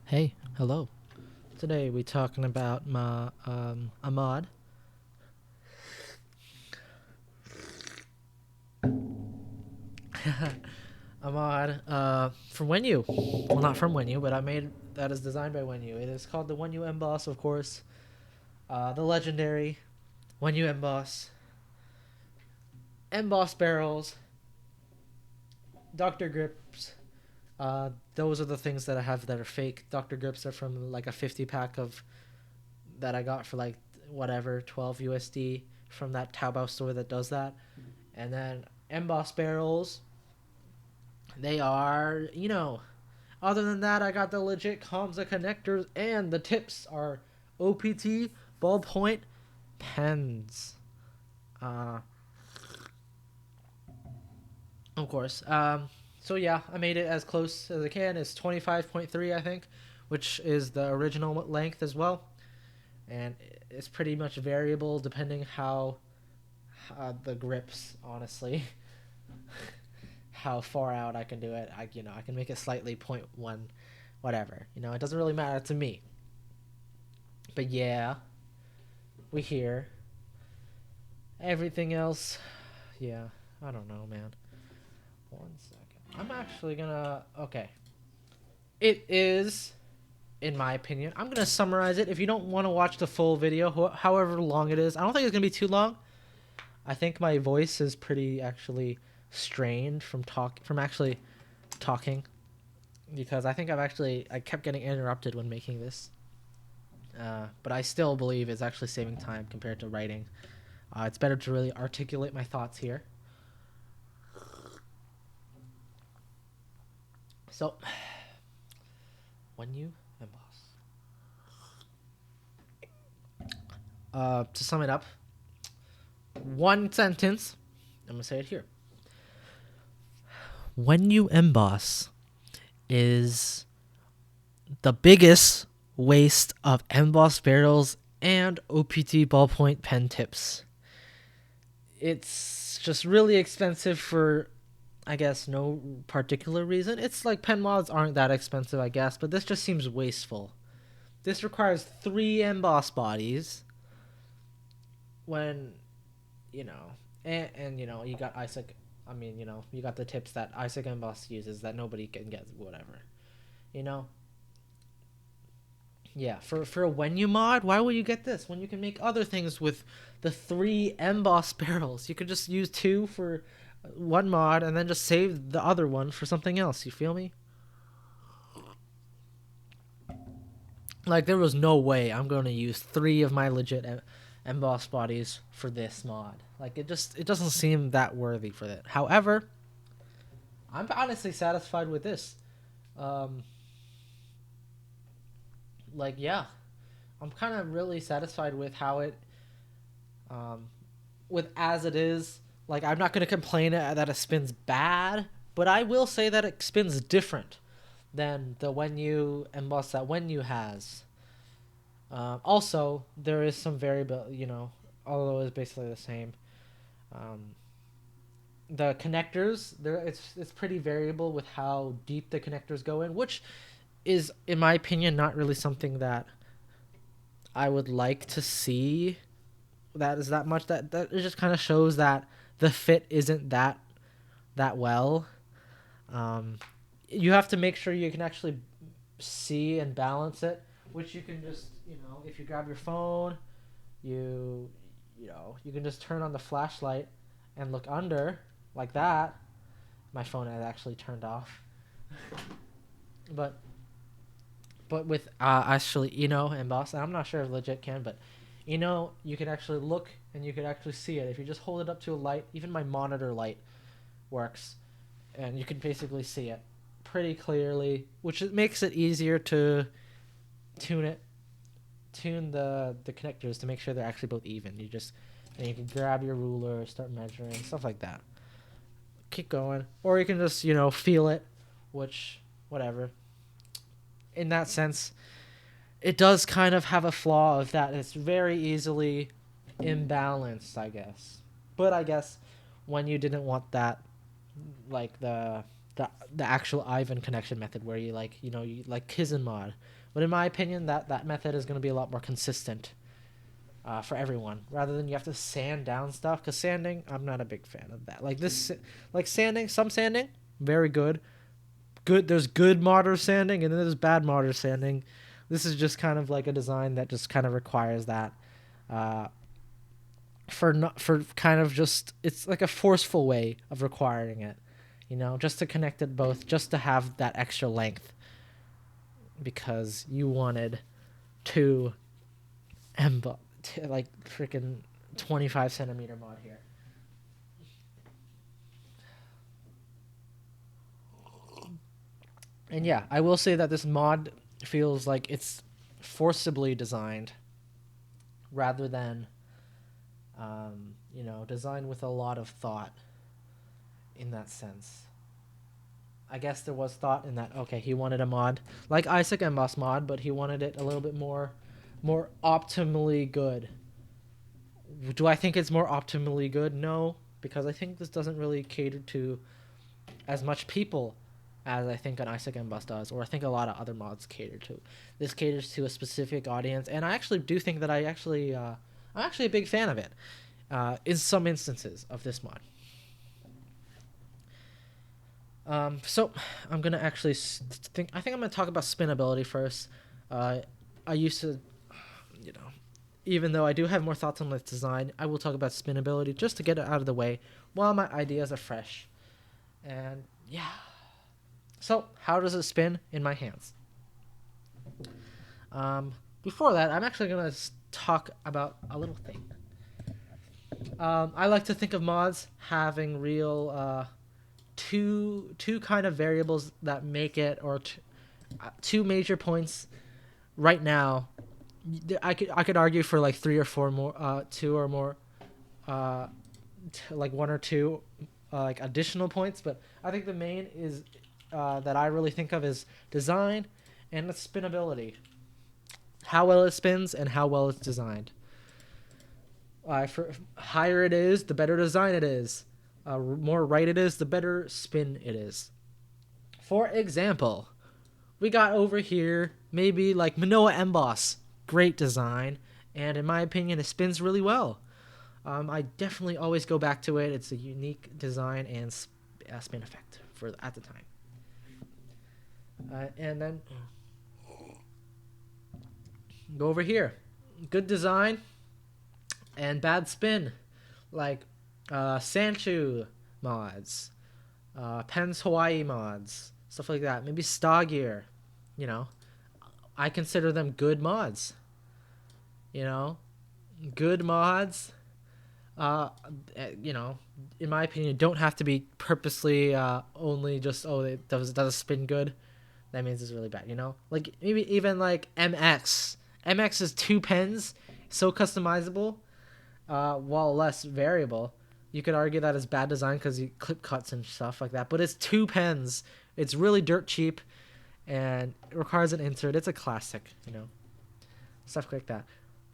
Hey, hello. Today we talking about my a mod. A mod from wenyu. Well, not from wenyu, but I made that is designed by wenyu. It is called the wenyu emboss, of course. The legendary wenyu emboss. Emboss barrels, Dr. Grips. Those are the things that I have that are fake. Dr. Grips are from like a 50 pack of that I got for like whatever 12 USD from that Taobao store that does that. And then emboss barrels, they are, other than that, I got the legit Comza connectors, and the tips are OPT ballpoint pens. Uh, of course. So yeah, I made it as close as I can. It's 25.3, I think, which is the original length as well, and it's pretty much variable depending how the grips, honestly. How far out I can do it. I can make it slightly point one, whatever. It doesn't really matter to me. But yeah, we here. Everything else, yeah, I don't know, man. 1 second. I'm actually gonna. Okay. It is, in my opinion, I'm gonna summarize it. If you don't want to watch the full video, however long it is, I don't think it's gonna be too long. I think my voice is pretty actually strained from actually talking because I think I kept getting interrupted when making this. But I still believe it's actually saving time compared to writing. It's better to really articulate my thoughts here. So, when you emboss, to sum it up, one sentence. I'm gonna say it here. When you emboss is the biggest waste of emboss barrels and OPT ballpoint pen tips. It's just really expensive for, I guess, no particular reason. It's like pen mods aren't that expensive, I guess, but this just seems wasteful. This requires 3 emboss bodies when, you know, and you got Isaac. I mean, you got the tips that Isaac emboss uses that nobody can get, whatever. You know, Yeah, for a wenyu mod, why would you get this when you can make other things with the 3 emboss barrels? You could just use 2 for one mod and then just save the other one for something else. You feel me? Like there was no way I'm going to use 3 of my legit emboss bodies for this mod. Like it doesn't seem that worthy for that. However, I'm honestly satisfied with this. Um, like yeah, I'm kind of really satisfied with how it um, with as it is. Like I'm not gonna complain that it spins bad, but I will say that it spins different than the wenyu emboss that wenyu has. Also, there is some variable, although it's basically the same. Um, the connectors, it's pretty variable with how deep the connectors go in, which is, in my opinion, not really something that I would like to see. That is that much. That it just kind of shows that the fit isn't that well. Um, you have to make sure you can actually see and balance it, which you can just, if you grab your phone, you you can just turn on the flashlight and look under like that. My phone had actually turned off, but with actually emboss, I'm not sure if legit can, but you can actually look and you can actually see it if you just hold it up to a light. Even my monitor light works, and you can basically see it pretty clearly, which makes it easier to tune it, tune the connectors to make sure they're actually both even. And you can grab your ruler, start measuring, stuff like that. Keep going, or you can just feel it, which whatever. In that sense, it does kind of have a flaw of that it's very easily imbalanced, I guess. But I guess when you didn't want that, like the the actual Ivan connection method where you like, you know, you like Kizzen mod. But in my opinion, that method is going to be a lot more consistent for everyone, rather than you have to sand down stuff. Because sanding, I'm not a big fan of that. Like this, like sanding, some sanding, very good. There's good modder sanding, and then there's bad modder sanding. This is just kind of like a design that just kind of requires that. For kind of just, it's like a forceful way of requiring it, you know, just to connect it both, just to have that extra length, because you wanted to like freaking 25 centimeter mod here. And yeah, I will say that this mod feels like it's forcibly designed rather than you know, designed with a lot of thought in that sense. I guess there was thought in that. Okay, he wanted a mod like Isaac Emboss mod, but he wanted it a little bit more optimally good. Do I think it's more optimally good? No, because I think this doesn't really cater to as much people as I think an Isaac Emboss does, or I think a lot of other mods cater to. This caters to a specific audience, and I actually do think that I'm actually a big fan of it in some instances of this mod. So I'm gonna actually I think I'm gonna talk about spinability first. I used to, you know, even though I do have more thoughts on this design, I will talk about spinability just to get it out of the way while my ideas are fresh. And yeah. So how does it spin in my hands? Before that, I'm actually gonna talk about a little thing. I like to think of mods having real two kind of variables that make it, or two major points. Right now, I could argue for like three or four more, two or more, like one or two, like additional points. But I think the main is that I really think of is design and its spinability. How well it spins and how well it's designed. For higher it is, the better design it is. More right it is, the better spin it is. For example, we got over here maybe like Manoa Emboss, great design, and in my opinion, it spins really well. I definitely always go back to it. It's a unique design and spin effect for at the time. And then go over here, good design and bad spin, like Sanchu mods, Pens Hawaii mods, stuff like that. Maybe Stagear, you know, I consider them good mods. You know, good mods. You know, in my opinion, don't have to be purposely only just it does spin good. That means it's really bad. You know, like maybe even like MX. MX is two pens, so customizable, while less variable. You could argue that it's bad design because you clip cuts and stuff like that. But it's two pens. It's really dirt cheap, and it requires an insert. It's a classic, you know, stuff like that.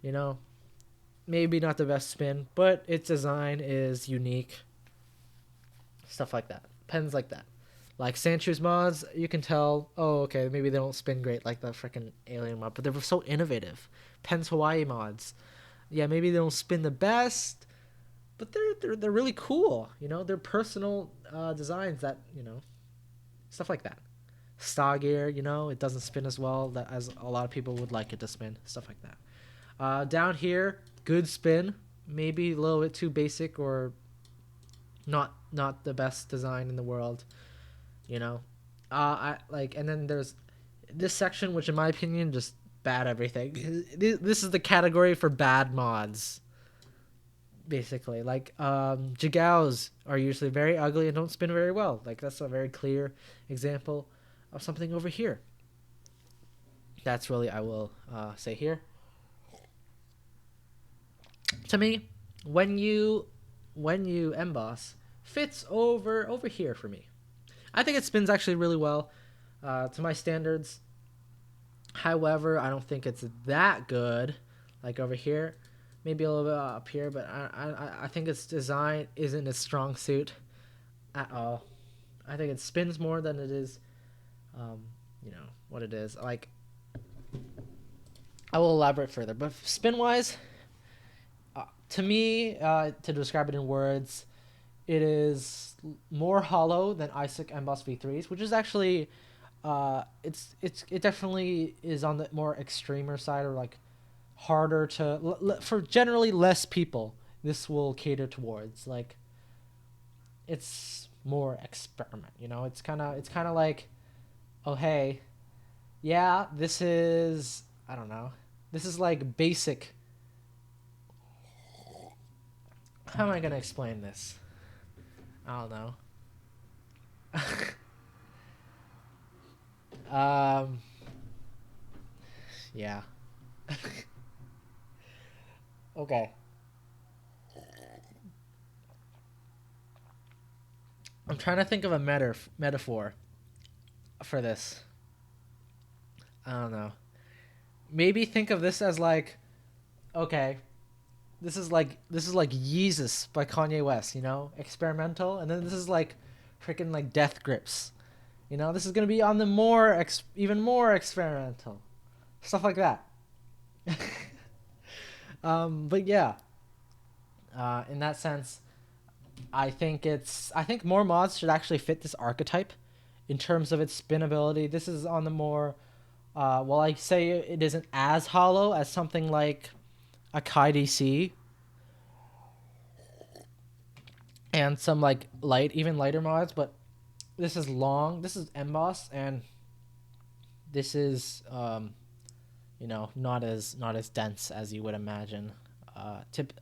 You know, maybe not the best spin, but its design is unique. Stuff like that. Pens like that. Like Sanchu's mods, you can tell, oh, okay, maybe they don't spin great like the freaking Alien mod, but they're so innovative. Pens Hawaii mods, yeah, maybe they don't spin the best, but they're really cool. You know, they're personal designs that, you know, stuff like that. Stargear, you know, it doesn't spin as well that as a lot of people would like it to spin. Stuff like that. Down here, good spin, maybe a little bit too basic or not the best design in the world. You know, I like, and then there's this section, which in my opinion just bad everything. This is the category for bad mods. Basically, like Jigaos are usually very ugly and don't spin very well. Like that's a very clear example of something over here. That's really, I will say here. To me, wenyu emboss fits over here for me. I think it spins actually really well to my standards. However, I don't think it's that good. Like over here, maybe a little bit up here, but I think its design isn't a strong suit at all. I think it spins more than it is, what it is. Like, I will elaborate further, but spin wise, to me, to describe it in words, it is more hollow than Isaac Emboss V3s, which is actually, it definitely is on the more extremer side, or like harder to for generally less people. This will cater towards, like, it's more experiment. It's kind of like, oh hey, yeah, this is, I don't know, this is like basic. How am I gonna explain this? I don't know. um, yeah. Okay. I'm trying to think of a metaphor for this. I don't know. Maybe think of this as like, okay, this is like Yeezus by Kanye West, experimental, and then this is like freaking like Death Grips, this is gonna be on the even more experimental, stuff like that. But yeah, in that sense, I think more mods should actually fit this archetype in terms of its spinability. This is on the more, well, I say it isn't as hollow as something like a Kai DC and some like even lighter mods, but this is long. This is emboss, and this is not as dense as you would imagine.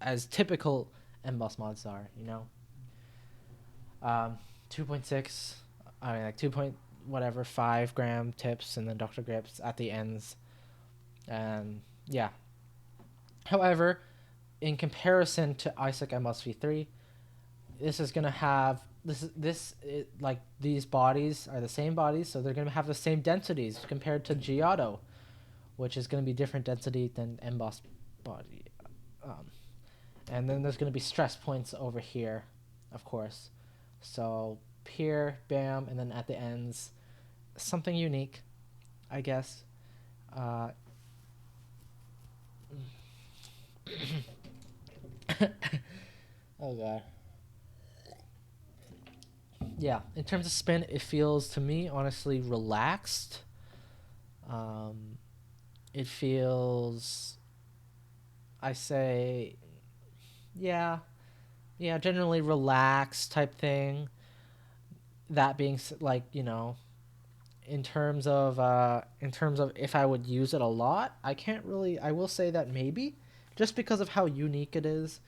As typical emboss mods are. 2.6. I mean, like 2 point whatever 5 gram tips, and then Dr. Grips at the ends, and yeah. However, in comparison to Isaac Emboss V3, this is gonna have like these bodies are the same bodies, so they're gonna have the same densities compared to Giotto, which is gonna be different density than emboss body, and then there's gonna be stress points over here, of course. So here, bam, and then at the ends, something unique, I guess. Uh, oh god. Yeah, in terms of spin, it feels to me honestly relaxed. Um, it feels, I say, yeah, yeah, generally relaxed type thing. That being like, in terms of if I would use it a lot, I can't really. I will say that maybe, just because of how unique it is.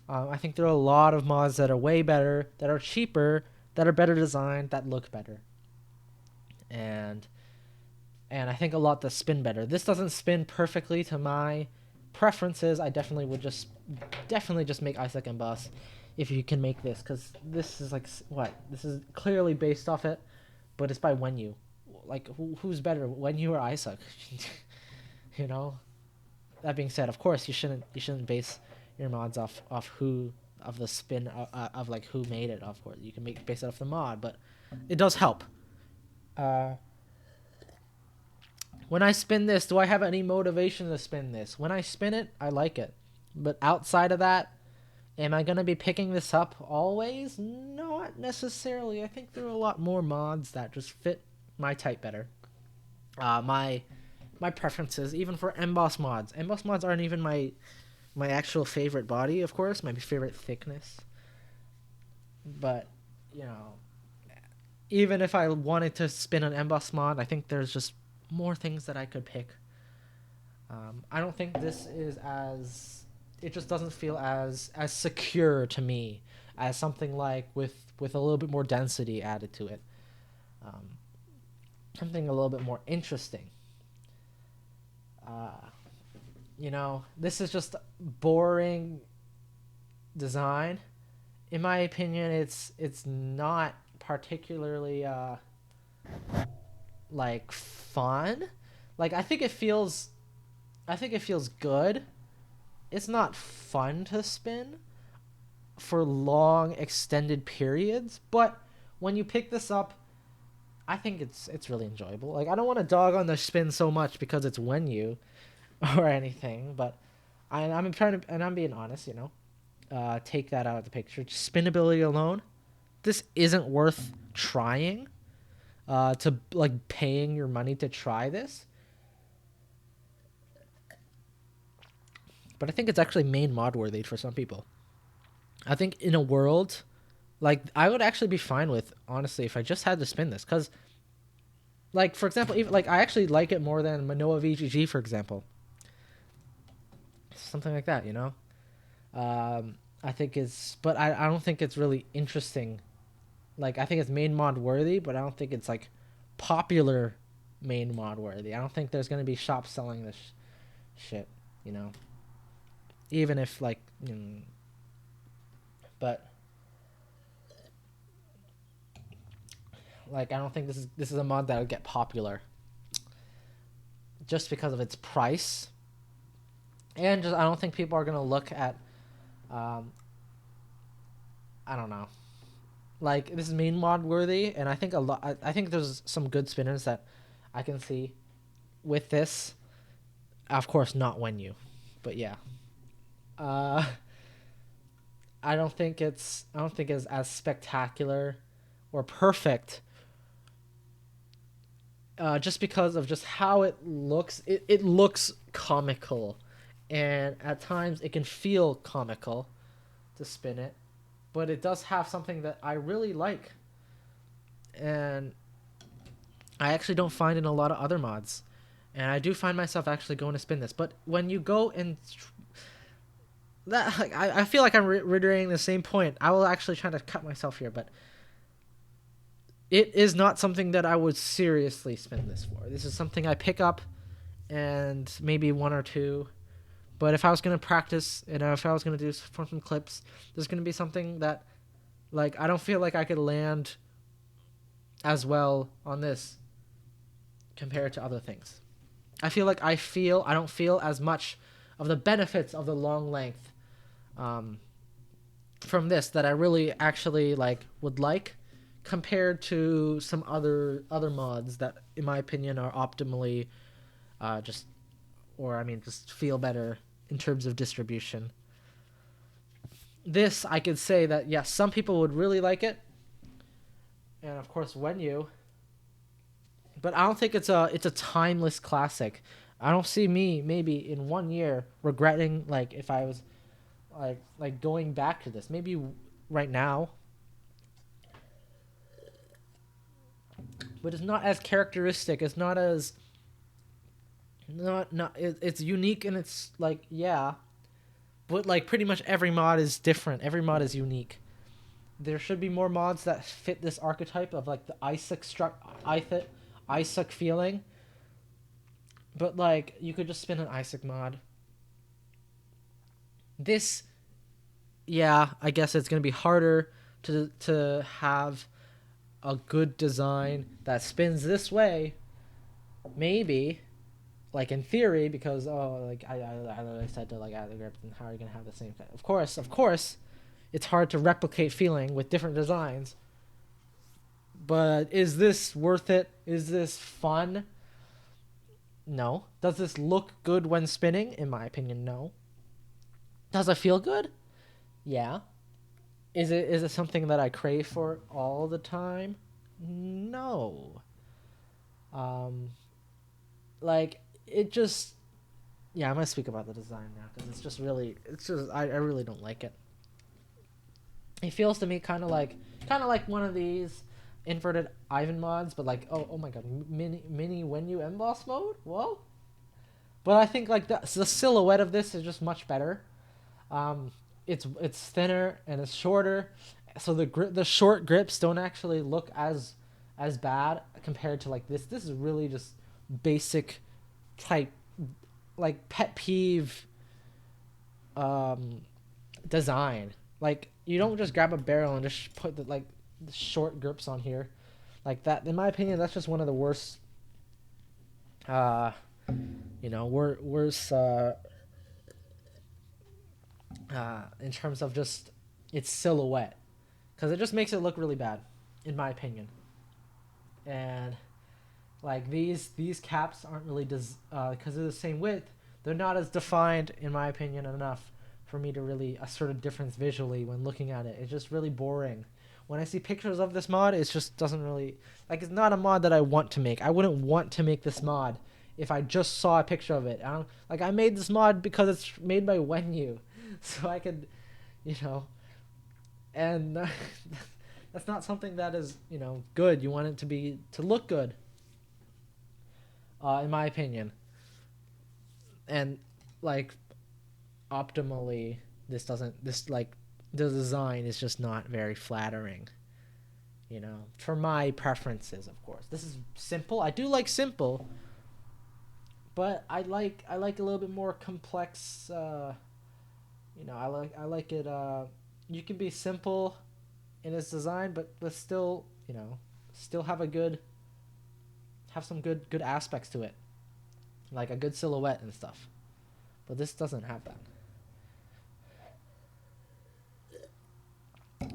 I think there are a lot of mods that are way better, that are cheaper, that are better designed, that look better, and I think a lot that spin better. This doesn't spin perfectly to my preferences. I definitely just make Isaac and Boss if you can make this, because this is like what this is clearly based off it, but it's by wenyu. Like, who's better, wenyu or Isaac? you know. That being said, of course you shouldn't base your mods off who of the spin of like who made it. Of course, you can base it off the mod, but it does help. Uh, when I spin this, do I have any motivation to spin this? When I spin it, I like it, but outside of that, am I gonna be picking this up always? Not necessarily. I think there are a lot more mods that just fit my type better. My preferences, even for emboss mods. Emboss mods aren't even my actual favorite body, of course, my favorite thickness. But, you know, even if I wanted to spin an emboss mod, I think there's just more things that I could pick. I don't think this is as, it just doesn't feel as secure to me as something like with a little bit more density added to it. Um, Something a little bit more interesting. This is just boring design. In my opinion, it's not particularly like fun. Like, I think it feels good. It's not fun to spin for long extended periods, but when you pick this up, I think it's really enjoyable. Like I don't want to dog on the spin so much because it's wenyu or anything, but I'm trying to, and I'm being honest, you know. Take that out of the picture. Just spinability alone, this isn't worth trying. To like paying your money to try this. But I think it's actually main mod worthy for some people. I think in a world, like I would actually be fine with honestly if I just had to spin this, because like for example, even like I actually like it more than Manoa VGG for example. Something like that, you know. I think it's, but I don't think it's really interesting. Like I think it's main mod worthy, but I don't think it's like popular main mod worthy. I don't think there's gonna be shops selling this shit, you know. Even if like, but like I don't think this is a mod that would get popular just because of its price, and just I don't think people are gonna look at, I don't know, like this is main mod worthy, and I think a lot. I think there's some good spinners that I can see with this. Of course, not wenyu, but yeah. Uh, I don't think it's as spectacular or perfect. Just because of just how it looks, it looks comical, and at times it can feel comical to spin it, but it does have something that I really like, and I actually don't find in a lot of other mods, and I do find myself actually going to spin this. But when you go and that, like, I feel like I'm reiterating the same point. I will actually try to cut myself here, but it is not something that I would seriously spin this for. This is something I pick up and maybe one or two. But if I was going to practice and if I was going to do some clips, there's going to be something that, like, I don't feel like I could land as well on this compared to other things. I feel like I don't feel as much of the benefits of the long length from this that I really actually like would like, compared to some other mods that in my opinion are optimally just feel better in terms of distribution. This I could say that yes, some people would really like it, and of course wenyu, but I don't think it's a timeless classic. I don't see me maybe in 1 year regretting, like, if I was like going back to this. Maybe right now, but it's not as characteristic. It's not as it's unique, and it's like, yeah, but like pretty much every mod is different. Every mod is unique. There should be more mods that fit this archetype of like the Isaac feeling. But like you could just spin an Isaac mod. This, yeah, I guess it's gonna be harder to have a good design that spins this way. Maybe, like in theory, because like I said to like add the grip, and how are you gonna have the same thing? Of course, it's hard to replicate feeling with different designs. But is this worth it? Is this fun? No. Does this look good when spinning? In my opinion, no. Does it feel good? Yeah. Is it something that I crave for all the time? No. Like it just, yeah, I'm gonna speak about the design now because I really don't like it. It feels to me kind of like one of these inverted Ivan mods, but like, oh my god, mini wenyu emboss mode. Whoa. But I think like the silhouette of this is just much better. It's thinner and it's shorter, so the short grips don't actually look as bad compared to like this. This is really just basic type, like pet peeve design. Like you don't just grab a barrel and just put the short grips on here like that. In my opinion, that's just one of the worst worse in terms of just its silhouette, because it just makes it look really bad. in my opinion. And like these caps aren't really because they're the same width. They're not as defined, in my opinion, enough for me to really assert a difference visually when looking at it. It's just really boring. When I see pictures of this mod, it just doesn't really like. It's not a mod that I want to make. I wouldn't want to make this mod if I just saw a picture of it. I made this mod because it's made by wenyu, so I could, you know, and that's not something that is good. You want it to look good, in my opinion, and like optimally, the design is just not very flattering. For my preferences, of course. This is simple. I do like simple, but I like a little bit more complex. I like it. You can be simple in its design, but still still have some good aspects to it, like a good silhouette and stuff. But this doesn't have that.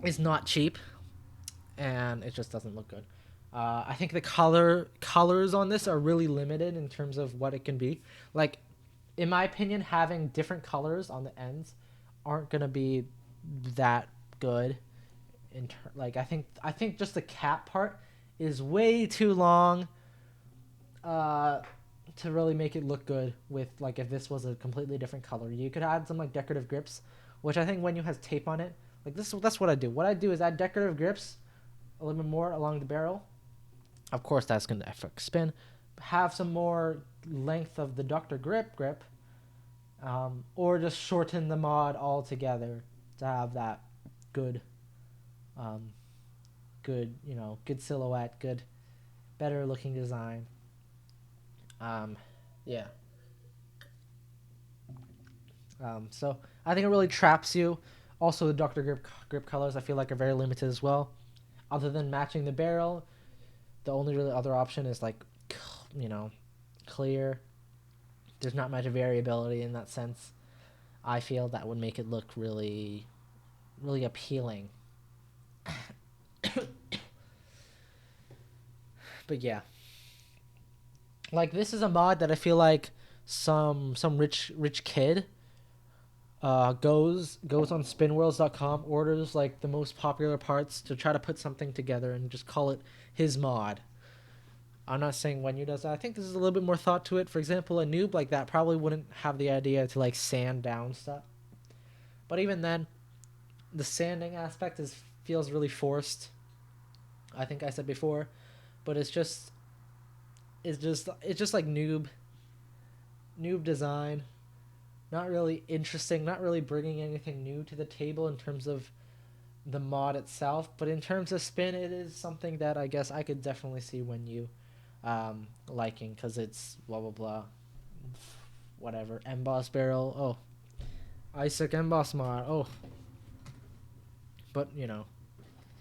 It's not cheap, and it just doesn't look good. I think the colors on this are really limited in terms of what it can be. Like, in my opinion, having different colors on the ends aren't gonna be that good. I think just the cap part is way too long to really make it look good. With like if this was a completely different color, you could add some like decorative grips, which I think when you has tape on it, like this. That's what I do. What I do is add decorative grips a little bit more along the barrel. Of course, that's gonna affect spin. Have some more length of the Dr. Grip, or just shorten the mod altogether to have that good, um, good silhouette, better looking design. Yeah. So I think it really traps you. Also, the Dr. Grip colors I feel like are very limited as well. Other than matching the barrel, the only really other option is like, clear. There's not much variability in that sense. I feel that would make it look really, really appealing. But yeah, like this is a mod that I feel like some rich kid goes on spinworlds.com, orders like the most popular parts to try to put something together and just call it his mod. I'm not saying wenyu does that. I think this is a little bit more thought to it. For example, a noob like that probably wouldn't have the idea to like sand down stuff. But even then, the sanding aspect feels really forced. I think I said before, but it's just like noob design. Not really interesting. Not really bringing anything new to the table in terms of the mod itself. But in terms of spin, it is something that I guess I could definitely see wenyu liking, because it's blah blah blah, whatever. Emboss barrel. Oh, Isaac emboss mod. Oh, but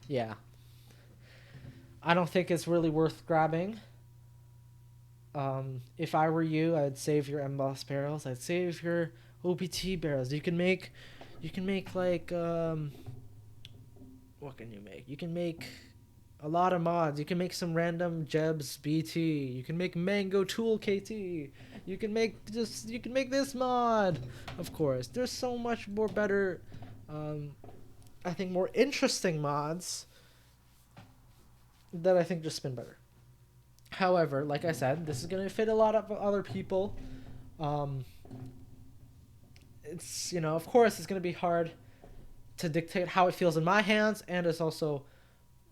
yeah. I don't think it's really worth grabbing. If I were you, I'd save your emboss barrels. I'd save your OPT barrels. You can make like what can you make? You can make a lot of mods. You can make some random Jebs BT. You can make Mango Tool KT. You can make this mod. Of course, there's so much more better. Um, I think more interesting mods that I think just spin better. However, like I said, this is gonna fit a lot of other people. Um, of course, it's gonna be hard to dictate how it feels in my hands, and it's also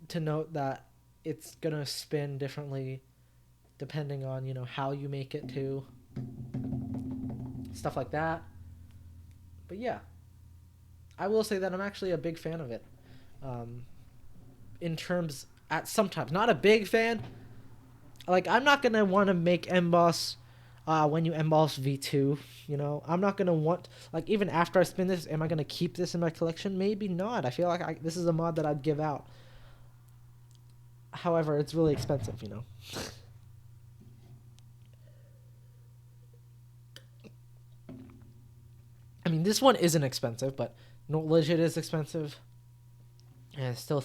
to note that it's gonna spin differently depending on how you make it too, stuff like that. But yeah, I will say that I'm actually a big fan of it. Um, in terms at sometimes not a big fan. Like I'm not gonna want to make emboss wenyu emboss V2. I'm not gonna want, like, even after I spin this, am I gonna keep this in my collection? Maybe not. I feel like this is a mod that I'd give out. However, it's really expensive. I mean, this one isn't expensive, but no, legit is expensive, and it's still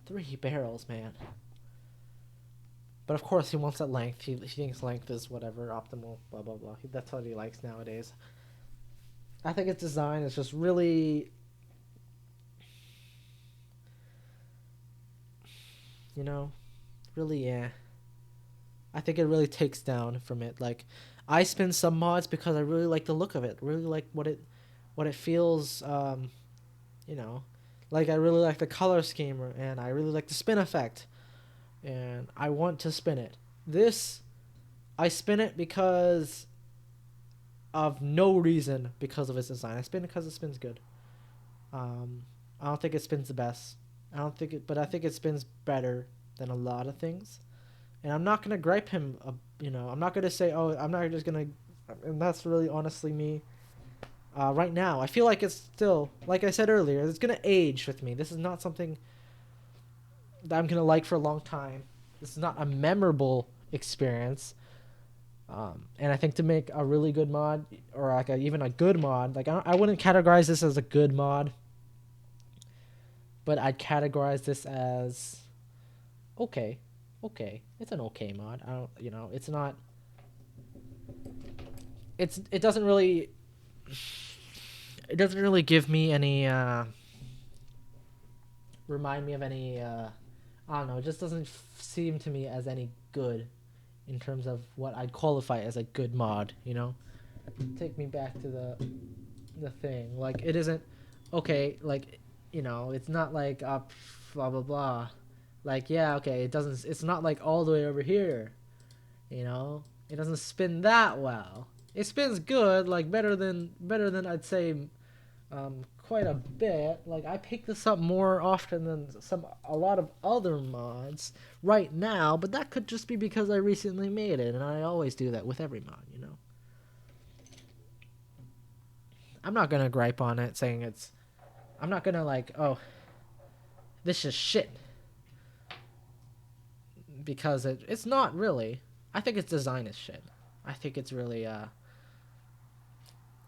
3 barrels, man. But of course, he wants that length. He thinks length is whatever, optimal, blah, blah, blah. That's what he likes nowadays. I think its design is just really, you know, really, yeah. I think it really takes down from it. Like, I spin some mods because I really like the look of it. Really like what it feels. You know, like I really like the color scheme, and I really like the spin effect, and I want to spin it. This, I spin it because of no reason, because of its design. I spin it because it spins good. I don't think it spins the best. I don't think it, but I think it spins better than a lot of things. And I'm not gonna gripe him. I'm not gonna say, oh, I'm not just gonna. And that's really honestly me. Right now, I feel like it's still, like I said earlier, it's gonna age with me. This is not something that I'm gonna like for a long time. This is not a memorable experience. And I think to make a really good mod, or like even a good mod, like I wouldn't categorize this as a good mod, but I'd categorize this as okay. Okay, it's an okay mod. I don't, it's not. It doesn't really. It doesn't really give me any. Remind me of any. I don't know. It just doesn't seem to me as any good, in terms of what I'd qualify as a good mod. Take me back to the thing. Like, it isn't okay. Like, it's not like blah blah blah. Like, yeah, okay, it's not like all the way over here. It doesn't spin that well. It spins good, like better than I'd say quite a bit. Like, I pick this up more often than a lot of other mods right now, but that could just be because I recently made it, and I always do that with every mod. I'm not gonna gripe on it saying I'm not gonna like, oh, this is shit, because it's not really. I think its design is shit. I think it's really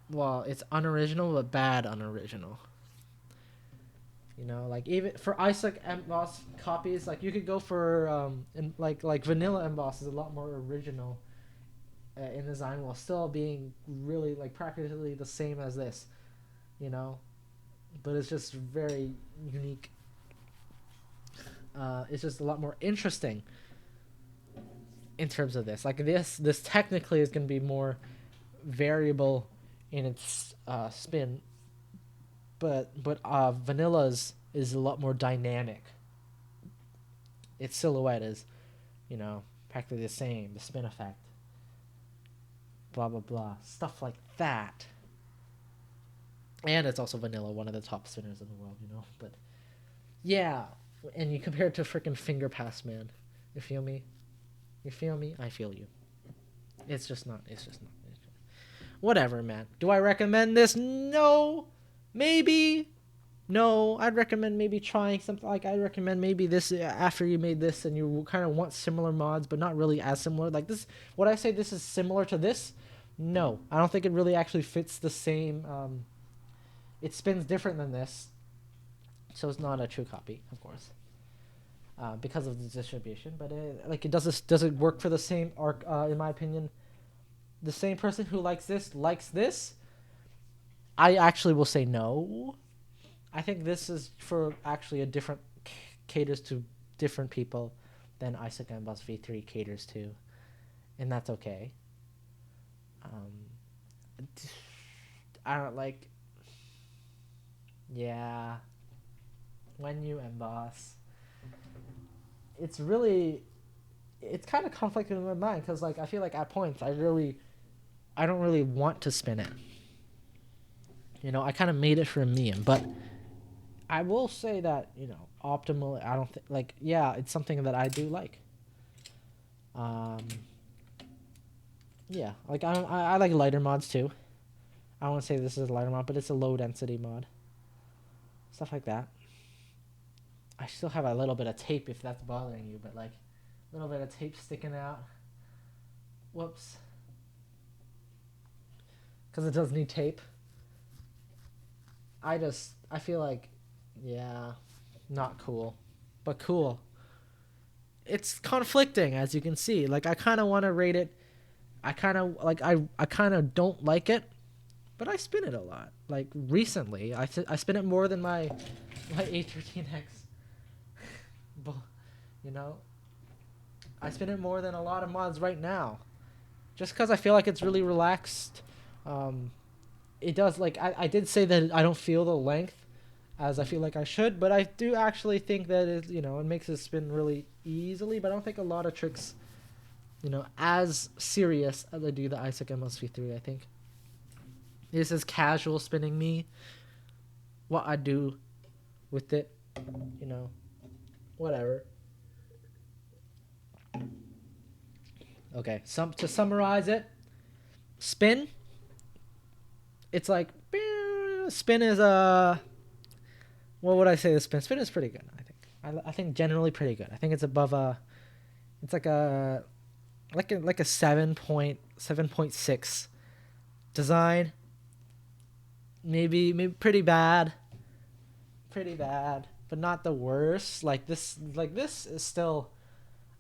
well, it's unoriginal, but bad unoriginal. Like, even for Isaac emboss copies, like, you could go for like vanilla emboss is a lot more original in design, while still being really like practically the same as this, but it's just very unique. It's just a lot more interesting in terms of this. Like, this technically is going to be more variable in its spin, but Vanilla's is a lot more dynamic. Its silhouette is, practically the same. The spin effect, blah blah blah, stuff like that. And it's also Vanilla, one of the top spinners in the world. But yeah, and you compare it to freaking Finger Pass, man. You feel me? You feel me? I feel you. It's just not. Whatever, man. Do I recommend this? No. Maybe. No. I'd recommend maybe trying something. Like, I'd recommend maybe this after you made this and you kind of want similar mods, but not really as similar. Like this. Would I say this is similar to this? No. I don't think it really actually fits the same. It spins different than this, so it's not a true copy, of course, because of the distribution. But does it work for the same arc? In my opinion, the same person who likes this. I actually will say no. I think this is for actually a different caters to different people than Isaac Emboss V3 caters to, and that's okay. I don't like. Yeah, wenyu emboss. It's kind of conflicting in my mind, because like I feel like at points I don't really want to spin it. I kind of made it for a meme, but I will say that optimal. I don't think, like, yeah, it's something that I do like. Yeah, like I like lighter mods too. I won't say this is a lighter mod, but it's a low density mod. Stuff like that. I still have a little bit of tape if that's bothering you, but like a little bit of tape sticking out. Whoops. Because it does need tape. I feel like, yeah, not cool. but cool. It's conflicting, as you can see. Like, I kind of want to rate it. I kind of like I kind of don't like it, but I spin it a lot. Like recently, I spin it more than my A13X. But, you know, I spin it more than a lot of mods right now, just because I feel like it's really relaxed. It does, like, I did say that I don't feel the length as I feel like I should, but I do actually think that it makes it spin really easily. But I don't think a lot of tricks, as serious as I do the Isaac Emboss V3. I think this is casual spinning me. What I do with it, whatever. Okay, to summarize it, spin. It's like spin is what would I say? The spin is pretty good. I think. I think generally pretty good. I think it's above it's like a 7.6 design. Maybe pretty bad, but not the worst. Like this is still,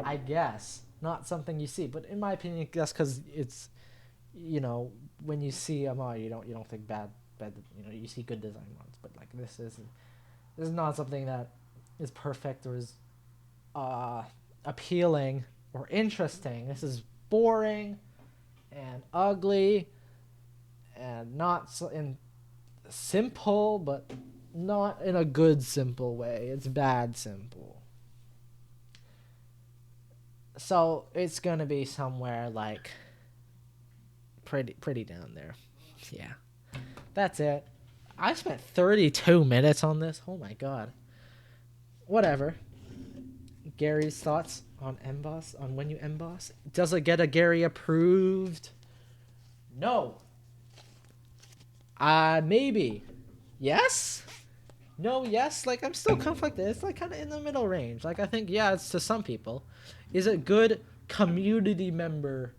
I guess, not something you see. But in my opinion, that's because it's, when you see a mod, you don't think bad. You see good design mods. But like this is not something that is perfect or is appealing or interesting. This is boring and ugly and not simple, but not in a good simple way. It's bad simple. So it's gonna be somewhere like pretty down there. Yeah, that's it. I spent 32 minutes on this. Oh my god. Whatever. Gary's thoughts on emboss, on when you emboss. Does it get a Gary approved? No. Maybe. Yes? No, yes. Like, I'm still conflicted. It's like kind of in the middle range. Like, I think, yeah, it's to some people. Is it good community member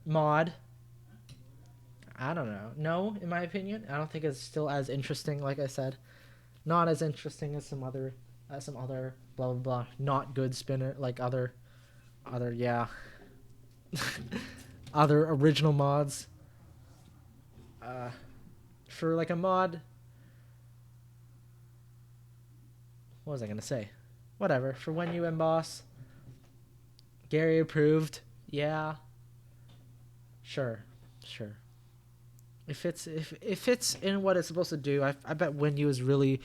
mod? I don't know. No, in my opinion. I don't think it's still as interesting, like I said. Not as interesting as some other blah blah blah not good spinner, like other yeah. Other original mods. For like a mod, what was I gonna say? Whatever. For when you emboss, Gary approved. Yeah. Sure. If it's in what it's supposed to do, I bet Wenyu is really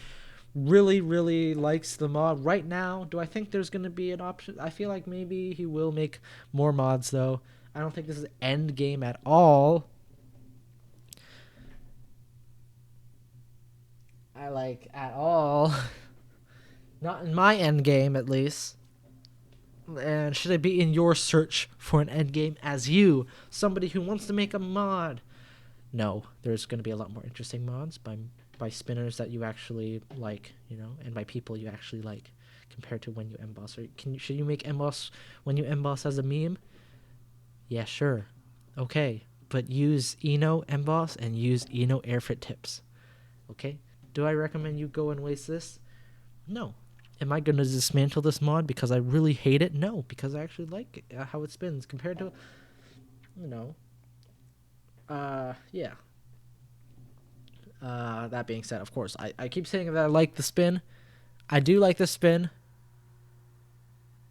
likes the mod right now. Do I think there's gonna be an option? I feel like maybe he will make more mods though. I don't think this is end game at all. At all. Not in my end game, at least. And should I be in your search for an end game as you, somebody who wants to make a mod? No, there's going to be a lot more interesting mods by spinners that you actually like, and by people you actually like, compared to when you emboss. Or should you make emboss when you emboss as a meme? Yeah, sure. Okay, but use Eno emboss and use Eno airfit tips. Okay? Do I recommend you go and waste this? No. Am I going to dismantle this mod because I really hate it? No, because I actually like it, how it spins compared to, yeah. That being said, of course, I keep saying that I like the spin. I do like the spin.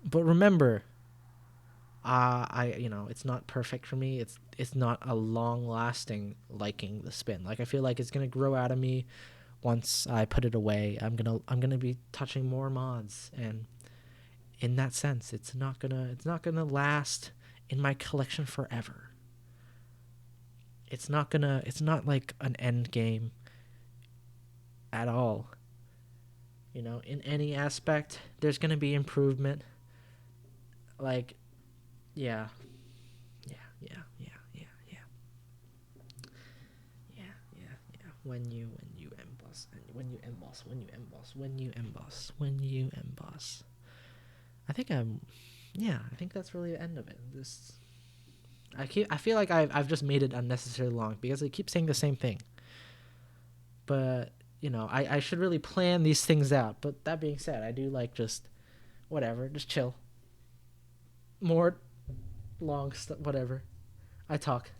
But remember, it's not perfect for me. It's not a long-lasting liking the spin. Like, I feel like it's going to grow out of me once I put it away. I'm gonna be touching more mods, and in that sense, it's not gonna last in my collection forever. It's not like an end game at all. In any aspect, there's gonna be improvement. Like, yeah. When you emboss. I think that's really the end of it. I feel like I've just made it unnecessarily long because I keep saying the same thing. But I should really plan these things out. But that being said, I do like just whatever, just chill. More long stuff, whatever. I talk.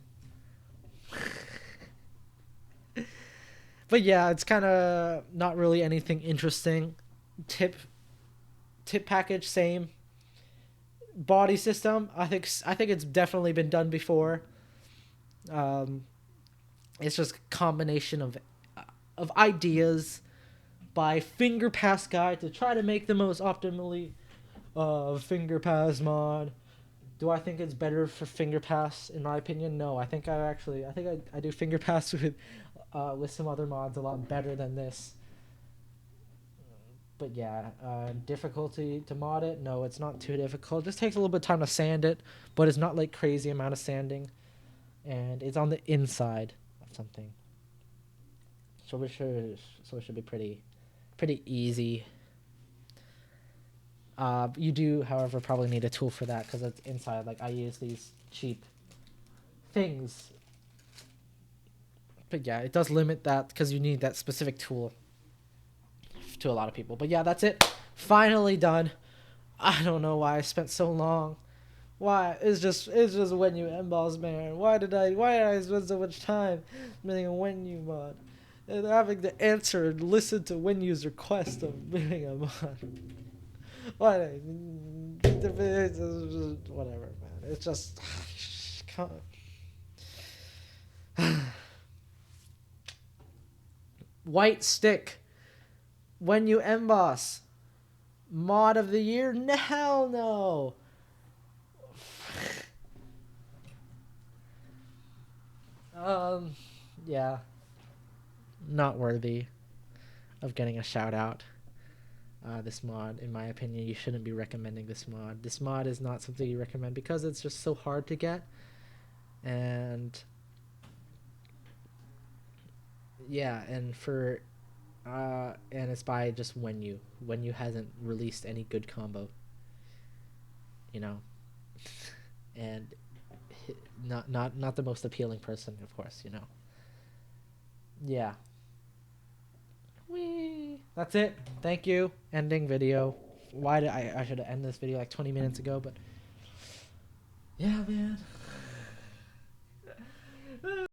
But yeah, it's kind of not really anything interesting. Tip tip package same. Body system, I think it's definitely been done before. Um it's just a combination of ideas by finger pass guy to try to make the most optimally finger pass mod. Do I think it's better for finger pass? In my opinion, no. I think I do finger pass with some other mods a lot better than this. But yeah, difficulty to mod it. No, it's not too difficult. It just takes a little bit of time to sand it, but it's not like crazy amount of sanding, and it's on the inside of something. So it should be pretty easy. You do, however, probably need a tool for that because it's inside. Like I use these cheap things, but yeah, it does limit that because you need that specific tool to a lot of people. But yeah, that's it. Finally done. I don't know why I spent so long. Why? It's just wenyu emboss, man. Why did I spend so much time making a wenyu mod? And having to answer and listen to wenyu's request of making a mod. Why? Whatever, man. It's just white stick. Wenyu emboss. Mod of the year? Hell no. Yeah. Not worthy of getting a shout out. This mod, in my opinion, you shouldn't be recommending this mod. This mod is not something you recommend because it's just so hard to get. And yeah, and it's by just wenyu. Wenyu hasn't released any good combo, you know. And not the most appealing person, of course, you know. Yeah. Whee. That's it. Thank you. Ending video. Why did I should have ended this video like 20 minutes ago, but yeah, man.